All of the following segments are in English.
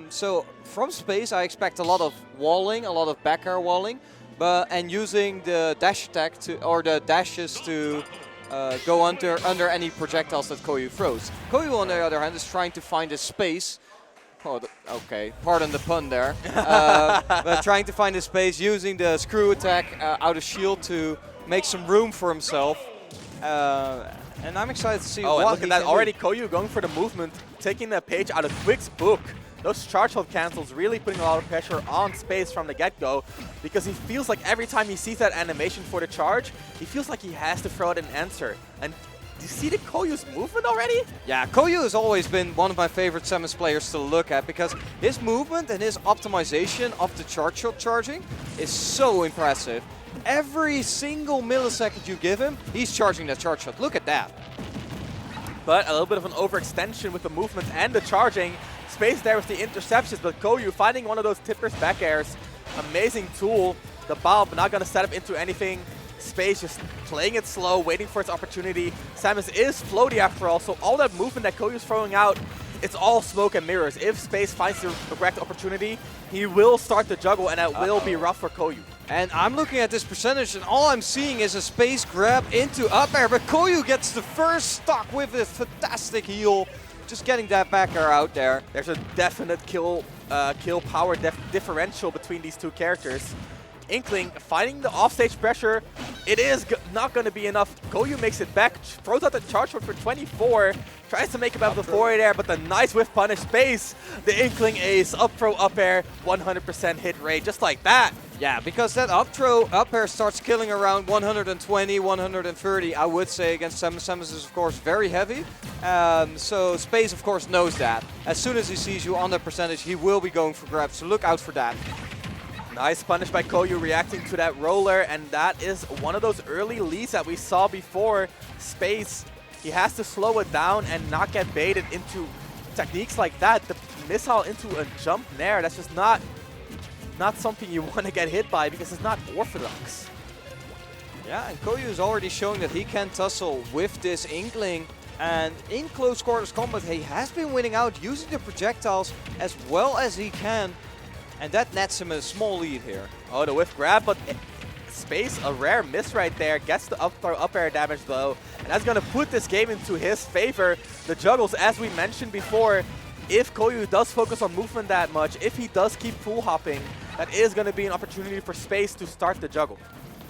So from space, I expect a lot of walling, a lot of back air walling, and using the dash attack or the dashes to go under any projectiles that Koyu throws. Koyu, on the other hand, is trying to find a space. Oh, okay, pardon the pun there. But trying to find a space using the screw attack out of shield to make some room for himself. And I'm excited to see what and look at that. Already Koyu going for the movement, taking the page out of Quick's book. Those charge hold cancels really putting a lot of pressure on space from the get-go, because he feels like every time he sees that animation for the charge, he feels like he has to throw out an answer. And do you see the Koyu's movement already? Yeah, Koyu has always been one of my favorite Samus players to look at, because his movement and his optimization of the charge shot charging is so impressive. Every single millisecond you give him, he's charging that charge shot. Look at that. But a little bit of an overextension with the movement and the charging. Space there with the interceptions, but Koyu finding one of those tippers back airs. Amazing tool. The bulb not going to set up into anything. Space just playing it slow, waiting for its opportunity. Samus is floaty after all, so all that movement that Koyu's throwing out, it's all smoke and mirrors. If Space finds the correct opportunity, he will start the juggle, and that will be rough for Koyu. And I'm looking at this percentage, and all I'm seeing is a space grab into up air, but Koyu gets the first stock with a fantastic heal. Just getting that back air out there. There's a definite kill power differential between these two characters. Inkling finding the offstage pressure. It is not going to be enough. Koyu makes it back, throws out the charge for 24, tries to make him out the forward air, but the nice whiff punish Space. The Inkling ace, up throw, up air, 100% hit rate, just like that. Yeah, because that up throw, up air starts killing around 120, 130, I would say, against Samus. Samus is, of course, very heavy. So Space, of course, knows that. As soon as he sees you on that percentage, he will be going for grabs, so look out for that. Nice punish by Koyu reacting to that roller, and that is one of those early leads that we saw before. Space, he has to slow it down and not get baited into techniques like that. The missile into a jump nair, that's just not something you want to get hit by, because it's not orthodox. Yeah, and Koyu is already showing that he can tussle with this Inkling. And in close quarters combat, he has been winning out using the projectiles as well as he can. And that nets him a small lead here. Oh, the whiff grab, but Space, a rare miss right there. Gets the up throw, up air damage though. And that's going to put this game into his favor. The juggles, as we mentioned before, if Koyu does focus on movement that much, if he does keep full hopping, that is going to be an opportunity for Space to start the juggle.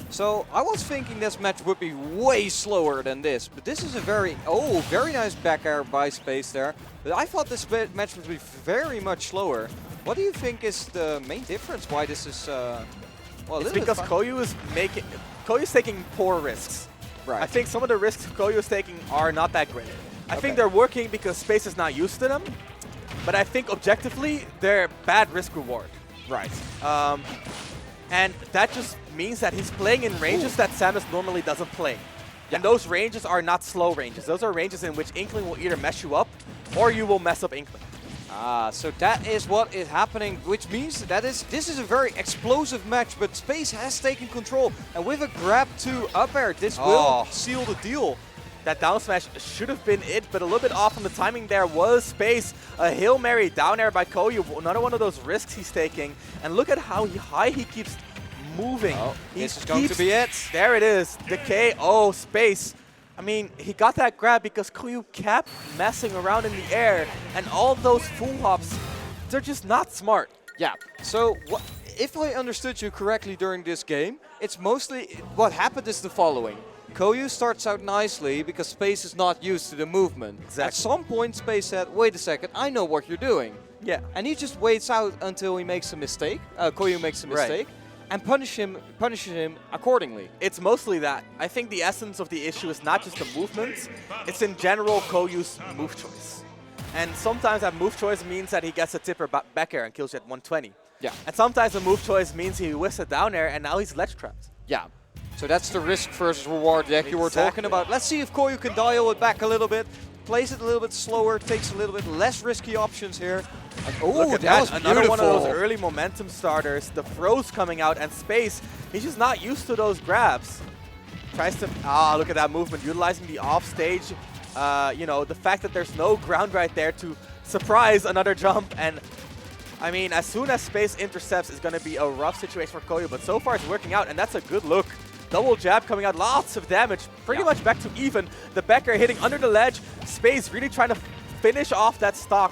So I was thinking this match would be way slower than this, but this is a very nice back air by Space there. But I thought this match would be very much slower. What do you think is the main difference why this is well, it's because Koyu's taking poor risks. Right. I think some of the risks Koyu is taking are not that great. I think they're working because Space is not used to them, but I think objectively they're bad risk reward. Right. And that just means that he's playing in ranges that Samus normally doesn't play. Yeah. And those ranges are not slow ranges. Those are ranges in which Inkling will either mess you up or you will mess up Inkling. So that is what is happening, which means that this is a very explosive match, but Space has taken control. And with a grab to up air, this will seal the deal. That down smash should have been it, but a little bit off on the timing there was Space. A Hail Mary down air by Koyu, another one of those risks he's taking. And look at how high he keeps moving. This is going to be it. There it is, the KO. Space. I mean, he got that grab because Koyu kept messing around in the air, and all those full hops, they're just not smart. Yeah, so if I understood you correctly during this game, it's mostly what happened is the following. Koyu starts out nicely because Space is not used to the movement. Exactly. At some point, Space said, wait a second, I know what you're doing. Yeah. And he just waits out until he makes a mistake, Koyu makes a mistake. Right. And punishes him accordingly. It's mostly that. I think the essence of the issue is not just the movements, it's in general Koyu's move choice. And sometimes that move choice means that he gets a tipper back air and kills you at 120. Yeah. And sometimes the move choice means he whiffs a down air and now he's ledge trapped. Yeah. So that's the risk versus reward deck you were talking about. Let's see if Koyu can dial it back a little bit. Plays it a little bit slower, takes a little bit less risky options here. And, look at that, another one of those early momentum starters. The throws coming out, and Space, he's just not used to those grabs. Tries to, look at that movement, utilizing the offstage. You know, the fact that there's no ground right there to surprise another jump, and I mean, as soon as space intercepts, it's going to be a rough situation for Koyu, but so far it's working out, and that's a good look. Double jab coming out, lots of damage, pretty much back to even. The back air hitting under the ledge. Space really trying to finish off that stock.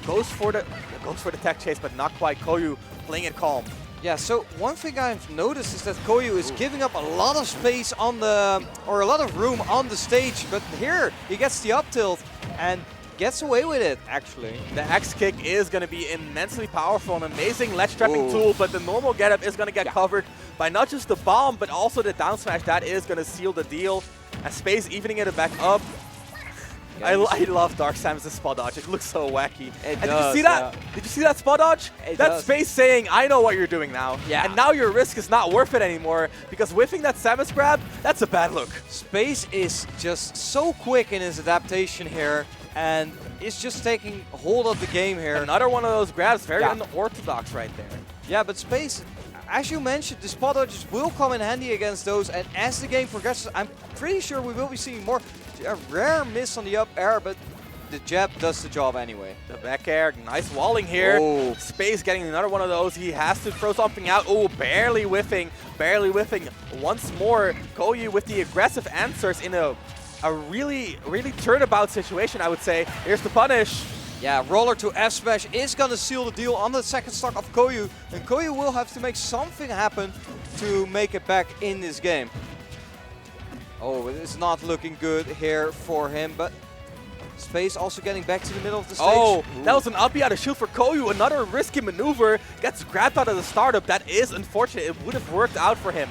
Goes for the tech chase, but not quite. Koyu playing it calm. Yeah, so one thing I've noticed is that Koyu is giving up a lot of space on the, or a lot of room on the stage, but here he gets the up tilt and gets away with it, actually. The X kick is going to be immensely powerful, an amazing ledge trapping tool, but the normal getup is going to get covered by not just the bomb, but also the down smash. That is going to seal the deal. And Space evening it back up. I love Dark Samus' spot dodge. It looks so wacky. Did you see that? Yeah. Did you see that spot dodge? That's Space saying, I know what you're doing now. Yeah. And now your risk is not worth it anymore, because whiffing that Samus grab, that's a bad look. Space is just so quick in his adaptation here, and is just taking hold of the game here. Another one of those grabs, very unorthodox right there. Yeah, but Space, as you mentioned, the spot dodges will come in handy against those, and as the game progresses, I'm pretty sure we will be seeing more. A rare miss on the up air, but the jab does the job anyway. The back air, nice walling here. Oh. Space getting another one of those. He has to throw something out. Oh, barely whiffing, barely whiffing. Once more, Koyu with the aggressive answers in a really turnabout situation, I would say. Here's the punish. Yeah, roller to F smash is going to seal the deal on the second stock of Koyu, and Koyu will have to make something happen to make it back in this game. Oh, it's not looking good here for him, but Space also getting back to the middle of the stage. Oh, that was an up B out of shield for Koyu. Another risky maneuver. Gets grabbed out of the startup. That is unfortunate. It would have worked out for him.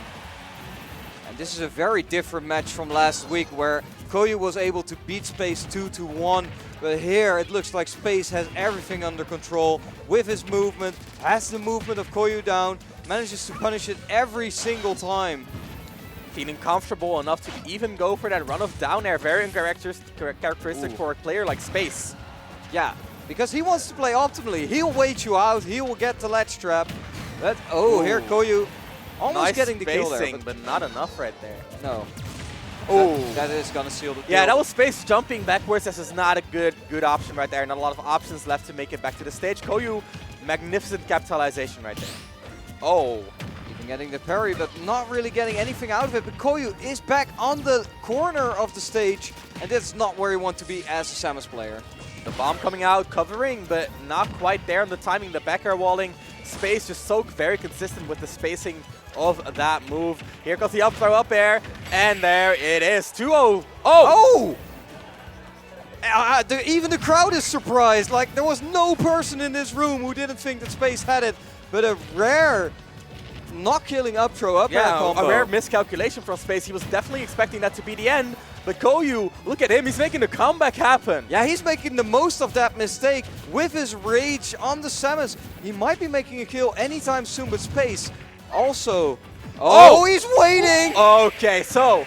And this is a very different match from last week where Koyu was able to beat Space 2-1. But here it looks like Space has everything under control with his movement, has the movement of Koyu down, manages to punish it every single time. Feeling comfortable enough to even go for that run of down air. Very characteristic for a player like Space. Yeah, because he wants to play optimally. He'll wait you out, he will get the ledge trap. But here Koyu almost getting the kill there. But not enough right there. No. Oh, that is gonna seal the deal. Yeah, that was Space jumping backwards. This is not a good option right there. Not a lot of options left to make it back to the stage. Koyu, magnificent capitalization right there. Oh. Even getting the parry, but not really getting anything out of it. But Koyu is back on the corner of the stage, and that's not where you want to be as a Samus player. The bomb coming out, covering, but not quite there on the timing. The back air walling. Space just so very consistent with the spacing of that move. Here comes the up throw up air, and there it is. 2-0. Oh! Even the crowd is surprised. Like, there was no person in this room who didn't think that Space had it. But a rare not-killing up throw up air combo. A rare miscalculation from Space. He was definitely expecting that to be the end. But Koyu, look at him. He's making the comeback happen. Yeah, he's making the most of that mistake with his rage on the Samus. He might be making a kill anytime soon, but Space also. Oh, he's waiting! Okay, so,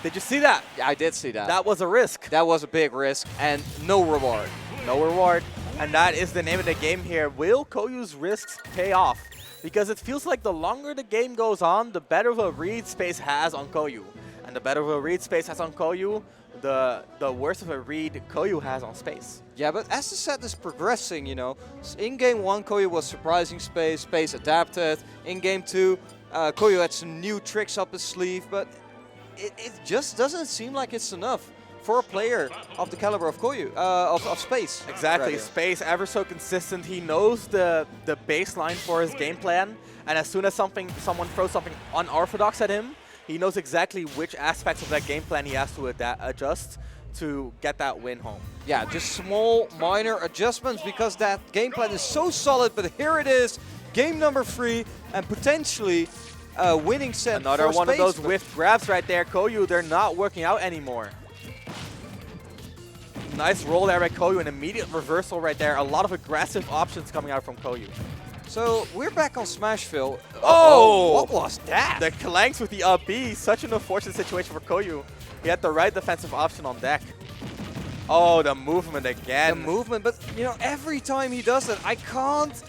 did you see that? Yeah, I did see that. That was a risk. That was a big risk and no reward. No reward. And that is the name of the game here. Will Koyu's risks pay off? Because it feels like the longer the game goes on, the better of a read Space has on Koyu. And the better of a read Space has on Koyu, the worse of a read Koyu has on Space. Yeah, but as the set is progressing, you know, in game 1, Koyu was surprising Space. Space adapted. In game 2, Koyu had some new tricks up his sleeve, but it just doesn't seem like it's enough for a player of the caliber of Koyu, of Space. Exactly, Space ever so consistent. He knows the baseline for his game plan, and as soon as someone throws something unorthodox at him, he knows exactly which aspects of that game plan he has to adjust to get that win home. Yeah, just small, minor adjustments because that game plan is so solid, but here it is, game number 3, and potentially a winning set. Another for one Space, of those whiff grabs right there. Koyu, they're not working out anymore. Nice roll there by Koyu, an immediate reversal right there. A lot of aggressive options coming out from Koyu. So we're back on Smashville. Oh! What was that? The clanks with the up B. Such an unfortunate situation for Koyu. He had the right defensive option on deck. Oh, the movement again. The movement, but you know, every time he does it, I can't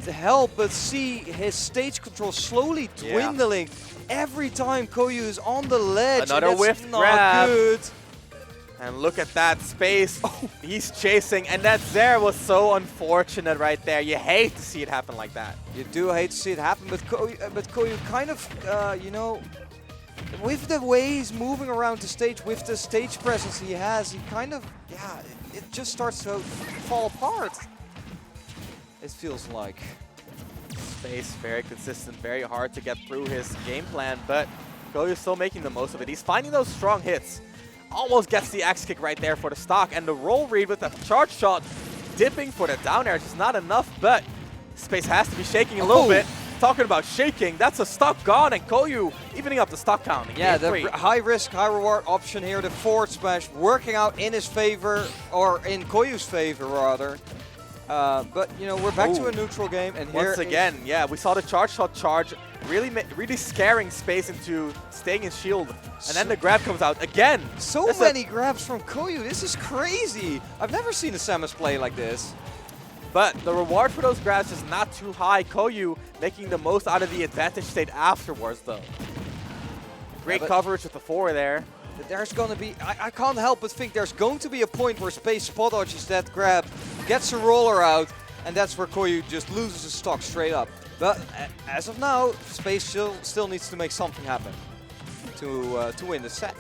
help but see his stage control slowly dwindling. Every time Koyu is on the ledge. Another whiff not grab. Good. And look at that space. Oh, he's chasing, and that there was so unfortunate right there. You hate to see it happen like that. You do hate to see it happen, but Koyu kind of, you know, with the way he's moving around the stage, with the stage presence he has, he kind of, yeah, it just starts to fall apart. It feels like. Space, very consistent, very hard to get through his game plan, but Koyu's still making the most of it. He's finding those strong hits. Almost gets the X kick right there for the stock, and the roll read with the charge shot, dipping for the down air, just not enough, but Space has to be shaking a little bit. Talking about shaking, that's a stock gone, and Koyu evening up the stock count. Yeah, the high risk, high reward option here, the forward smash, working out in his favor, or in Koyu's favor rather. But you know, we're back to a neutral game, and here once again, yeah, we saw the charge shot charge, really scaring Space into staying in shield, and then the grab comes out again. So many grabs from Koyu. This is crazy. I've never seen a Samus play like this. But the reward for those grabs is not too high. Koyu making the most out of the advantage state afterwards, though. Great coverage with the forward there. There's going to be, I can't help but think there's going to be a point where Space spot dodges that grab, gets a roller out, and that's where Koyu just loses his stock straight up. But as of now, Space still needs to make something happen to win the set.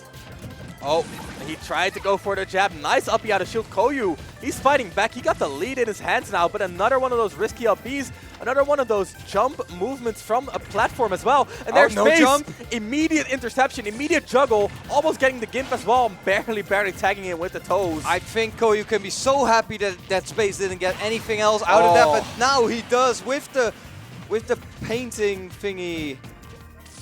Oh, he tried to go for the jab. Nice uppy out of shield. Koyu, he's fighting back. He got the lead in his hands now, but another one of those risky LPs, another one of those jump movements from a platform as well. And there's Space. Jump. Immediate interception, immediate juggle, almost getting the gimp as well, barely tagging it with the toes. I think Koyu can be so happy that Space didn't get anything else out of that, but now he does with the painting thingy.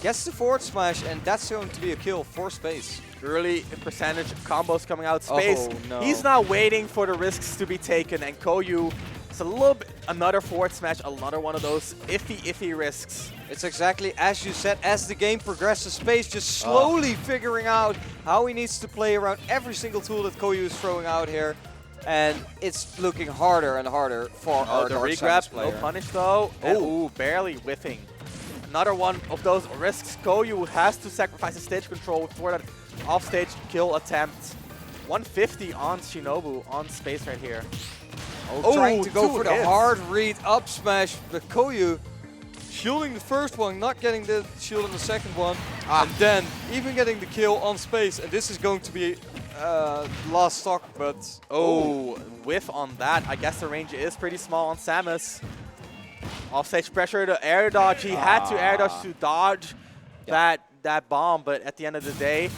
Gets the forward smash, and that's going to be a kill for Space. Early percentage combos coming out. Space, no. He's now waiting for the risks to be taken, and Koyu, it's a little bit, another forward smash, another one of those iffy risks. It's exactly as you said, as the game progresses, Space just slowly figuring out how he needs to play around every single tool that Koyu is throwing out here. And it's looking harder and harder for our the Dark regrab, Samus player. no punish though. Ooh, barely whiffing. Another one of those risks. Koyu has to sacrifice his stage control for that offstage kill attempt. 150 on Shinobu, on Space right here. Trying to go for the hard read up smash, but Koyu shielding the first one, not getting the shield on the second one, and then even getting the kill on Space. And this is going to be last stock, but whiff on that. I guess the range is pretty small on Samus. Offstage pressure to air dodge. He had to air dodge to dodge that bomb, but at the end of the day,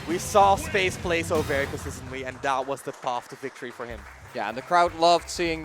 we saw Space play so very consistently, and that was the path to victory for him. yeah, and the crowd loved seeing